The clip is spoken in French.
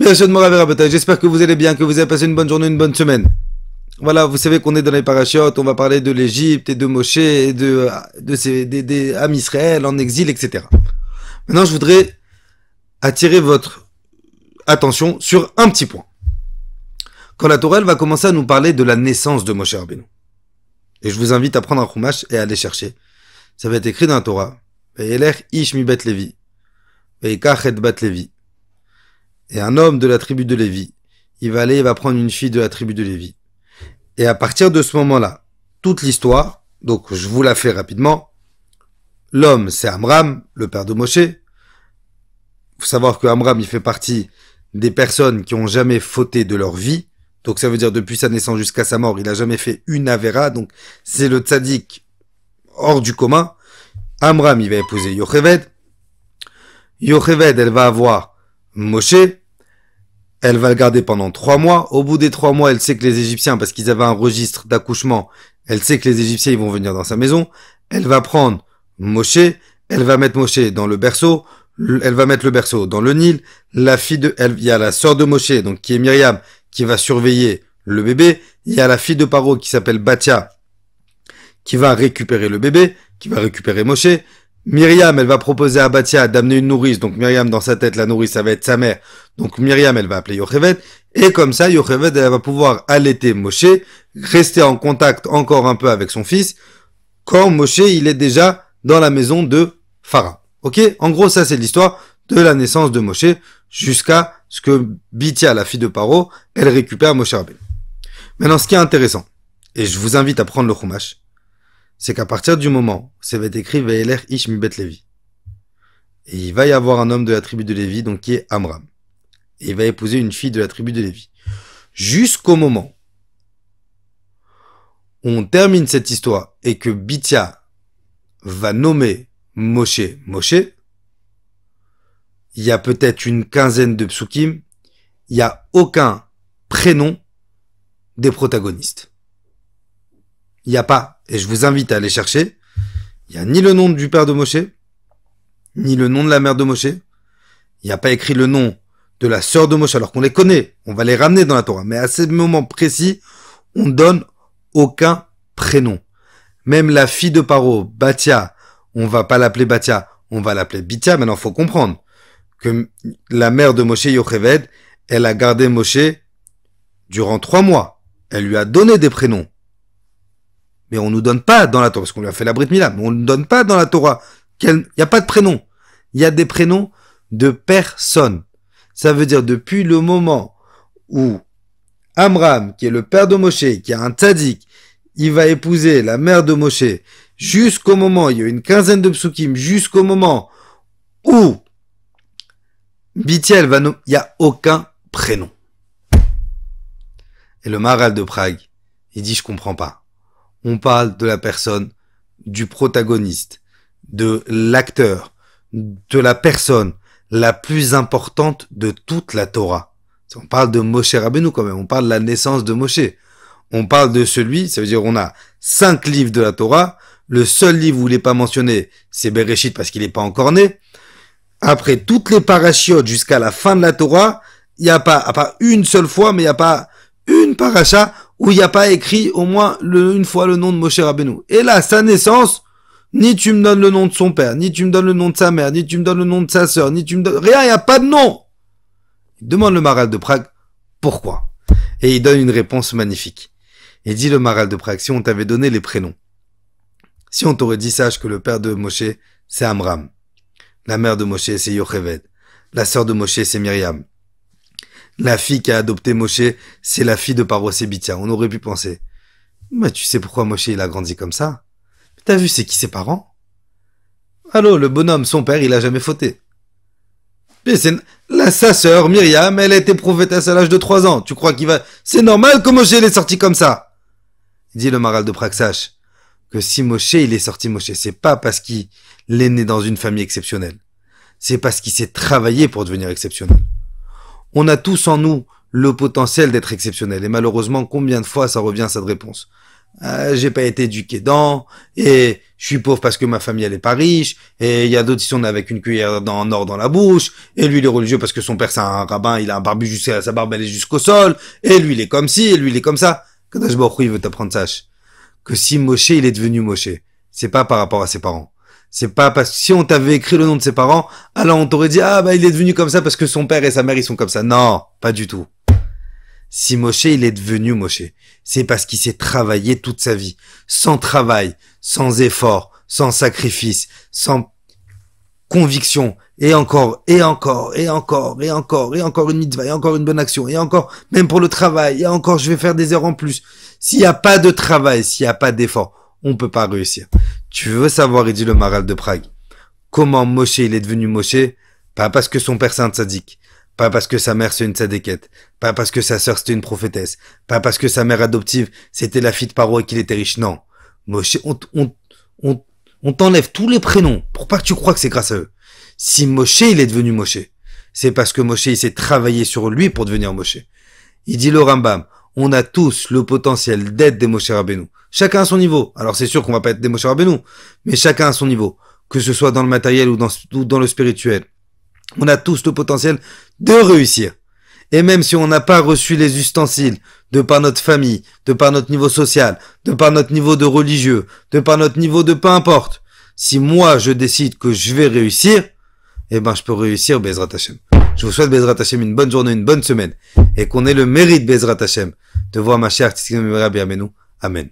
J'espère que vous allez bien, que vous avez passé une bonne journée, une bonne semaine. Voilà, vous savez qu'on est dans les parachutes, on va parler de l'Égypte et de Moshe et des Am Israël en exil, etc. Maintenant, je voudrais attirer votre attention sur un petit point. Quand la Torah elle va commencer à nous parler de la naissance de Moshe Rabbeinu. Et je vous invite à prendre un chumash et à aller chercher. Ça va être écrit dans la Torah. Ve'yelech ish mi bet Levi. Ve'yikach et bat Levi. Et un homme de la tribu de Lévi, il va prendre une fille de la tribu de Lévi. Et à partir de ce moment-là, toute l'histoire, donc je vous la fais rapidement, l'homme c'est Amram, le père de Moshe. Faut savoir que Amram, il fait partie des personnes qui ont jamais fauté de leur vie. Donc ça veut dire depuis sa naissance jusqu'à sa mort, il a jamais fait une avéra. Donc c'est le tzaddik hors du commun. Amram, il va épouser Yocheved. Yocheved, elle va avoir Moshe. Elle va le garder pendant 3 mois. Au bout des 3 mois, elle sait que les Égyptiens, parce qu'ils avaient un registre d'accouchement, elle sait que les Égyptiens, ils vont venir dans sa maison. Elle va prendre Moshe. Elle va mettre Moshe dans le berceau. Elle va mettre le berceau dans le Nil. Il y a la sœur de Moshe, donc qui est Myriam, qui va surveiller le bébé. Il y a la fille de Paro qui s'appelle Batia, qui va récupérer le bébé, qui va récupérer Moshe. Myriam, elle va proposer à Batia d'amener une nourrice. Donc Myriam, dans sa tête, la nourrice, ça va être sa mère. Donc Myriam, elle va appeler Yocheved. Et comme ça, Yocheved, elle va pouvoir allaiter Moshe, rester en contact encore un peu avec son fils, quand Moshe, il est déjà dans la maison de Pharaon. Ok? En gros, ça, c'est l'histoire de la naissance de Moshe, jusqu'à ce que Bitia, la fille de Paro, elle récupère Moshe Rabbeinu. Maintenant, ce qui est intéressant, et je vous invite à prendre le chumash, c'est qu'à partir du moment où ça va être écrit Ve'elech ish mi bet Levi, et il va y avoir un homme de la tribu de Lévi, donc qui est Amram, et il va épouser une fille de la tribu de Lévi. Jusqu'au moment où on termine cette histoire et que Bitia va nommer Moshe, il y a peut-être une quinzaine de psukim, il n'y a aucun prénom des protagonistes. Il n'y a pas, et je vous invite à aller chercher, il n'y a ni le nom du père de Moshe, ni le nom de la mère de Moshe, il n'y a pas écrit le nom de la sœur de Moshe, alors qu'on les connaît, on va les ramener dans la Torah, mais à ce moment précis, on donne aucun prénom. Même la fille de Paro, Batia, on va pas l'appeler Batia, on va l'appeler Bitia. Maintenant, faut comprendre que la mère de Moshe, Yocheved, elle a gardé Moshe durant 3 mois. Elle lui a donné des prénoms. Mais on nous donne pas dans la Torah, parce qu'on lui a fait la Brit Mila, mais on ne donne pas dans la Torah. Il n'y a pas de prénom. Il y a des prénoms de personnes. Ça veut dire depuis le moment où Amram, qui est le père de Moshe, qui a un tzaddik, il va épouser la mère de Moshe, jusqu'au moment, il y a une quinzaine de psukim, jusqu'au moment où Bitiel il n'y a aucun prénom. Et le Maharal de Prague, il dit, je comprends pas. On parle de la personne, du protagoniste, de l'acteur, de la personne la plus importante de toute la Torah. On parle de Moshe Rabbeinu quand même, on parle de la naissance de Moshe. On parle de celui, ça veut dire on a 5 livres de la Torah, le seul livre où il n'est pas mentionné, c'est Bereshit parce qu'il n'est pas encore né. Après toutes les parachiotes jusqu'à la fin de la Torah, il n'y a pas, à part une seule fois, mais il n'y a pas une paracha où il n'y a pas écrit au moins une fois le nom de Moshe Rabbeinu. Et là, sa naissance, ni tu me donnes le nom de son père, ni tu me donnes le nom de sa mère, ni tu me donnes le nom de sa sœur, ni tu me donnes... Rien, il n'y a pas de nom. Il demande le Maharal de Prague, pourquoi? Et il donne une réponse magnifique. Il dit le Maharal de Prague, si on t'avait donné les prénoms, si on t'aurait dit, sache que le père de Moshe, c'est Amram. La mère de Moshe, c'est Yocheved. La sœur de Moshe, c'est Myriam. La fille qui a adopté Moshe, c'est la fille de Paro, c'est Bitia. On aurait pu penser, mais tu sais pourquoi Moshe, il a grandi comme ça? T'as vu, c'est qui ses parents? Allô, le bonhomme, son père, il a jamais fauté. Mais sa sœur, Myriam, elle a été prophétesse à l'âge de 3 ans. Tu crois qu'il va... C'est normal que Moshe, il est sorti comme ça. Il dit le Maharal de Prague, sache que si Moshe, il est sorti Moshe, c'est pas parce qu'il est né dans une famille exceptionnelle. C'est parce qu'il s'est travaillé pour devenir exceptionnel. On a tous en nous le potentiel d'être exceptionnel. Et malheureusement, combien de fois ça revient à cette réponse? j'ai pas été éduqué dans, et je suis pauvre parce que ma famille elle est pas riche, et il y a d'autres qui sont avec une cuillère en or dans la bouche, et lui il est religieux parce que son père c'est un rabbin, il a un barbu jusqu'à sa barbe elle est jusqu'au sol, et lui il est comme ci, et lui il est comme ça. Kadosh Baruch Hu, il veut t'apprendre sache que si Moshe il est devenu Moshe, c'est pas par rapport à ses parents. C'est pas parce que si on t'avait écrit le nom de ses parents, alors on t'aurait dit ah bah il est devenu comme ça parce que son père et sa mère ils sont comme ça. Non, pas du tout. Si Moshe il est devenu Moshe, c'est parce qu'il s'est travaillé toute sa vie, sans travail, sans effort, sans sacrifice, sans conviction, et encore, et encore, et encore, et encore, et encore une mitzvah, et encore une bonne action, et encore, même pour le travail, et encore je vais faire des heures en plus. S'il n'y a pas de travail, s'il n'y a pas d'effort, on peut pas réussir. Tu veux savoir, il dit le Maharal de Prague, comment Moshe il est devenu Moshe? Pas parce que son père c'est un tzaddik, pas parce que sa mère c'est une tzadékette, pas parce que sa sœur c'était une prophétesse, pas parce que sa mère adoptive c'était la fille de Paro et qu'il était riche, non. Moshe, on t'enlève tous les prénoms pour pas que tu crois que c'est grâce à eux. Si Moshe il est devenu Moshe, c'est parce que Moshe il s'est travaillé sur lui pour devenir Moshe. Il dit le Rambam, on a tous le potentiel d'être des Moshe Rabbeinu. Chacun à son niveau. Alors c'est sûr qu'on va pas être des Moshe Rabbeinu, mais chacun à son niveau. Que ce soit dans le matériel ou dans le spirituel. On a tous le potentiel de réussir. Et même si on n'a pas reçu les ustensiles, de par notre famille, de par notre niveau social, de par notre niveau de religieux, de par notre niveau de peu importe, si moi je décide que je vais réussir, eh ben je peux réussir Bezrat Hashem. Je vous souhaite Bezrat Hashem une bonne journée, une bonne semaine, et qu'on ait le mérite Bezrat Hashem de voir Mashiach Tzidkenu B'Mehera B'Yameinu. Amen.